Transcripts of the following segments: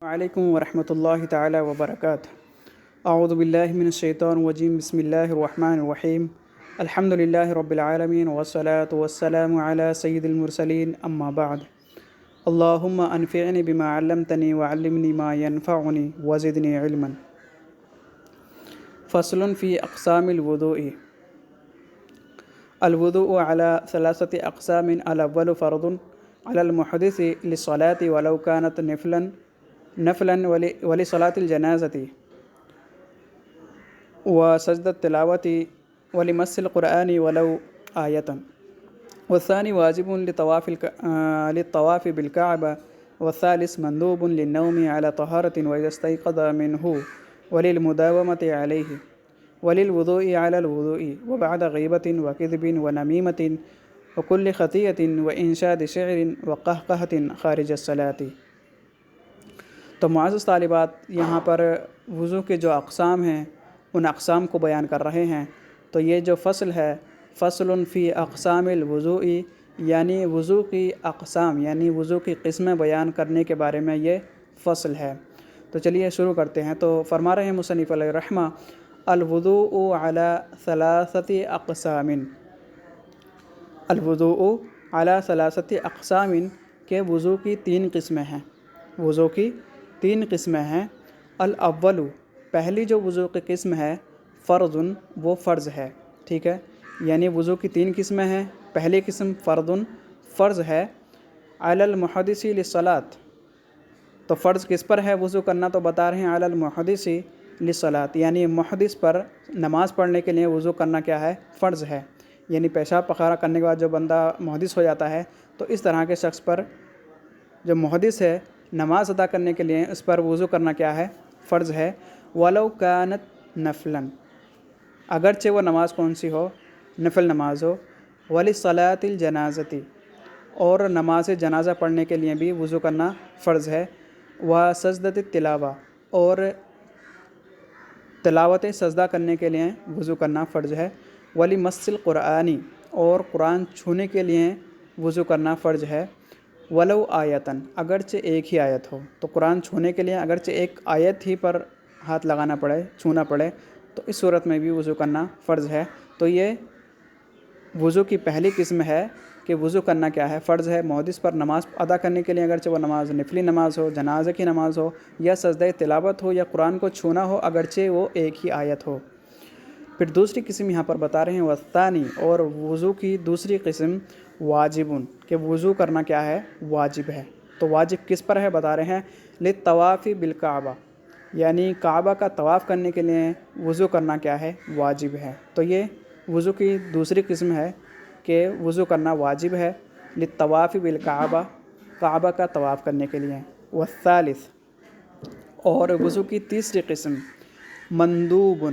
وعلیکم ورحمۃ اللہ تعالی وبرکاتہ۔ اعوذ باللہ من الشیطان الرجیم، بسم اللہ الرحمن الرحیم، الحمد للہ رب العالمین والصلاة والسلام علی سید المرسلین، اما بعد۔ اللہم انفعنی بما علمتنی وعلمنی ما ینفعنی وزدنی علما۔ فصل فی اقسام الوضوء۔ الوضوء علی ثلاثۃ اقسام، الاول فرض علی المحدث للصلاة ولو كانت نفلا ولصلاة الجنازة وسجد التلاوة ولمس القرآن ولو آية، والثاني واجب للطواف بالكعبة، والثالث مندوب للنوم على طهارة وإذا استيقظ منه وللمداومة عليه، وللوضوء على الوضوء وبعد غيبة وكذب ونميمة وكل خطيئة وإنشاد شعر وقهقهة خارج الصلاة۔ تو معزز طالبات، یہاں پر وضو کے جو اقسام ہیں ان اقسام کو بیان کر رہے ہیں۔ تو یہ جو فصل ہے، فصل فی اقسام الوضوء، یعنی وضو کی اقسام یعنی وضو کی قسمیں بیان کرنے کے بارے میں یہ فصل ہے۔ تو چلیے شروع کرتے ہیں۔ تو فرما رہے ہیں مصنف علیہ الرحمہ، الوضوء علی ثلاثۃ اقسام۔ الوضوء علی ثلاثۃ اقسام کے وضو کی تین قسمیں ہیں۔ وضو کی تین قسمیں ہیں۔ الاول، پہلی جو وضو کی قسم ہے، فرض، وہ فرض ہے، ٹھیک ہے، یعنی وضو کی تین قسمیں ہیں۔ پہلی قسم فرض ہے، علی المحدث للصلاۃ۔ تو فرض کس پر ہے وضو کرنا؟ تو بتا رہے ہیں علی المحدث للصلاۃ، یعنی محدث پر نماز پڑھنے کے لیے وضو کرنا کیا ہے؟ فرض ہے۔ یعنی پیشاب پخارا کرنے کے بعد جو بندہ محدث ہو جاتا ہے، تو اس طرح کے شخص پر جو محدث ہے، نماز ادا کرنے کے لیے اس پر وضو کرنا کیا ہے؟ فرض ہے۔ ولو کانت نفلا، اگرچہ وہ نماز کون سی ہو؟ نفل نماز ہو۔ ولصلاۃ الجنازۃ، اور نماز جنازہ پڑھنے کے لیے بھی وضو کرنا فرض ہے۔ وسجدۃ التلاوہ، اور تلاوت سجدہ کرنے کے لیے وضو کرنا فرض ہے۔ ولمس القرآن، اور قرآن چھونے کے لیے وضو کرنا فرض ہے۔ ولو آیتن، اگرچہ ایک ہی آیت ہو۔ تو قرآن چھونے کے لیے اگرچہ ایک آیت ہی پر ہاتھ لگانا پڑے، چھونا پڑے، تو اس صورت میں بھی وضو کرنا فرض ہے۔ تو یہ وضو کی پہلی قسم ہے کہ وضو کرنا کیا ہے؟ فرض ہے۔ محدث پر نماز ادا کرنے کے لیے اگرچہ وہ نماز نفلی نماز ہو، جنازے کی نماز ہو، یا سجدہ تلاوت ہو، یا قرآن کو چھونا ہو، اگرچہ وہ ایک ہی آیت ہو۔ پھر دوسری قسم یہاں پر بتا رہے ہیں والثانی، اور وضو کی دوسری قسم واجب، کہ وضو کرنا کیا ہے؟ واجب ہے۔ تو واجب کس پر ہے بتا رہے ہیں؟ للطواف بالکعبہ، یعنی کعبہ کا طواف کرنے کے لیے وضو کرنا کیا ہے؟ واجب ہے۔ تو یہ وضو کی دوسری قسم ہے کہ وضو کرنا واجب ہے، للطواف بالکعبہ، کعبہ کا طواف کرنے کے لیے۔ والثالث، اور وضو کی تیسری قسم مندوب،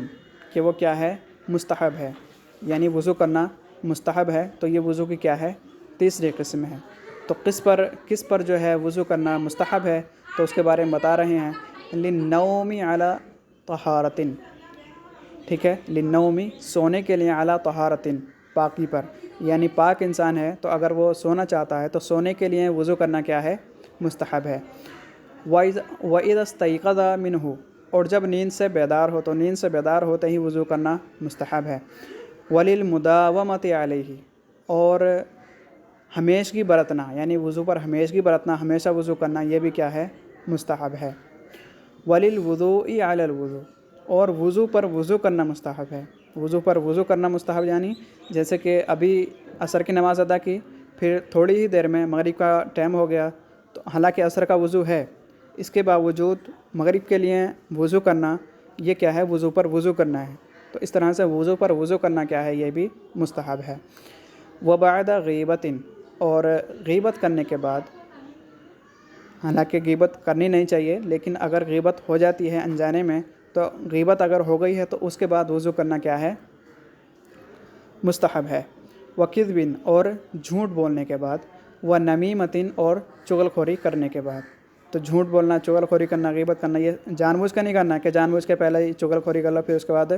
کہ وہ کیا ہے؟ مستحب ہے، یعنی وضو کرنا مستحب ہے۔ تو یہ وضو کی کیا ہے؟ تیسری قسم ہے۔ تو کس پر جو ہے وضو کرنا مستحب ہے؟ تو اس کے بارے میں بتا رہے ہیں للنوم علی طہارۃ، ٹھیک ہے، للنوم، سونے کے لیے، علی طہارۃ، پاکی پر، یعنی پاک انسان ہے تو اگر وہ سونا چاہتا ہے تو سونے کے لیے وضو کرنا کیا ہے؟ مستحب ہے۔ وَإِذَا اسْتَيْقَظَ مِنْهُ، اور جب نیند سے بیدار ہو تو نیند سے بیدار ہوتے ہی وضو کرنا مستحب ہے۔ وَلِلْمُدَاوَمَةِ عَلَيْهِ، اور ہمیشگی برتنا، یعنی وضو پر ہمیشگی برتنا، ہمیشہ وضو کرنا، یہ بھی کیا ہے؟ مستحب ہے۔ وَلِلْوُضُوءِ عَلَى الْوُضُوءِ، اور وضو پر وضو کرنا مستحب ہے۔ وضو پر وضو کرنا مستحب، یعنی جیسے کہ ابھی عصر کی نماز ادا کی، پھر تھوڑی ہی دیر میں مغرب کا ٹائم ہو گیا، تو حالانکہ عصر کا وضو ہے، اس کے باوجود مغرب کے لیے وضو کرنا، یہ کیا ہے؟ وضو پر وضو کرنا ہے۔ تو اس طرح سے وضو پر وضو کرنا کیا ہے؟ یہ بھی مستحب ہے۔ وبعد غیبت، اور غیبت کرنے کے بعد، حالانکہ غیبت کرنی نہیں چاہیے، لیکن اگر غیبت ہو جاتی ہے انجانے میں، تو غیبت اگر ہو گئی ہے تو اس کے بعد وضو کرنا کیا ہے؟ مستحب ہے۔ وکذب، اور جھوٹ بولنے کے بعد۔ ونمیمۃ، اور چغل خوری کرنے کے بعد۔ تو جھوٹ بولنا، چغل خوری کرنا، غیبت کرنا، یہ جان بوجھ کے نہیں کرنا کہ جان بوجھ کے پہلے ہی چغل خوری کر لو پھر اس کے بعد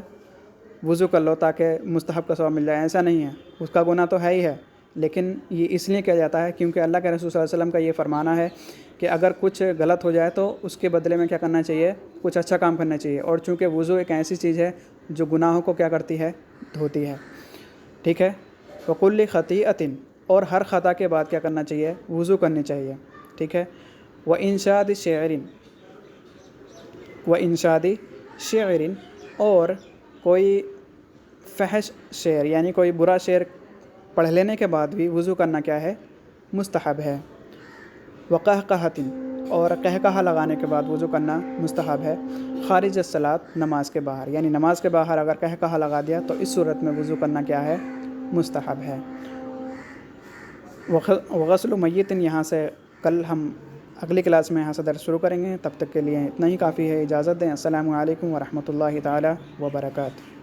وضو کر لو تاکہ مستحب کا ثواب مل جائے، ایسا نہیں ہے۔ اس کا گناہ تو ہے ہی ہے، لیکن یہ اس لیے کیا جاتا ہے کیونکہ اللہ کے رسول صلی اللہ علیہ وسلم کا یہ فرمانا ہے کہ اگر کچھ غلط ہو جائے تو اس کے بدلے میں کیا کرنا چاہیے، کچھ اچھا کام کرنا چاہیے، اور چونکہ وضو ایک ایسی چیز ہے جو گناہوں کو کیا کرتی ہے، دھوتی ہے، ٹھیک ہے۔ وکل خطیئۃ، اور ہر خطا کے بعد کیا کرنا چاہیے، وضو کرنی چاہیے، ٹھیک ہے۔ وانشاد شعر، وانشاد شعر، اور کوئی فحش شعر یعنی کوئی برا شعر پڑھ لینے کے بعد بھی وضو کرنا کیا ہے، مستحب ہے۔ وقہقہۃ، اور قہقہہ لگانے کے بعد وضو کرنا مستحب ہے۔ خارج الصلاۃ، نماز کے باہر، یعنی نماز کے باہر اگر قہقہہ لگا دیا تو اس صورت میں وضو کرنا کیا ہے، مستحب ہے۔ وغسل میت، یہاں سے کل ہم اگلی کلاس میں یہاں سے درس شروع کریں گے، تب تک کے لیے اتنا ہی کافی ہے، اجازت دیں۔ السلام علیکم ورحمۃ اللہ تعالی وبرکاتہ۔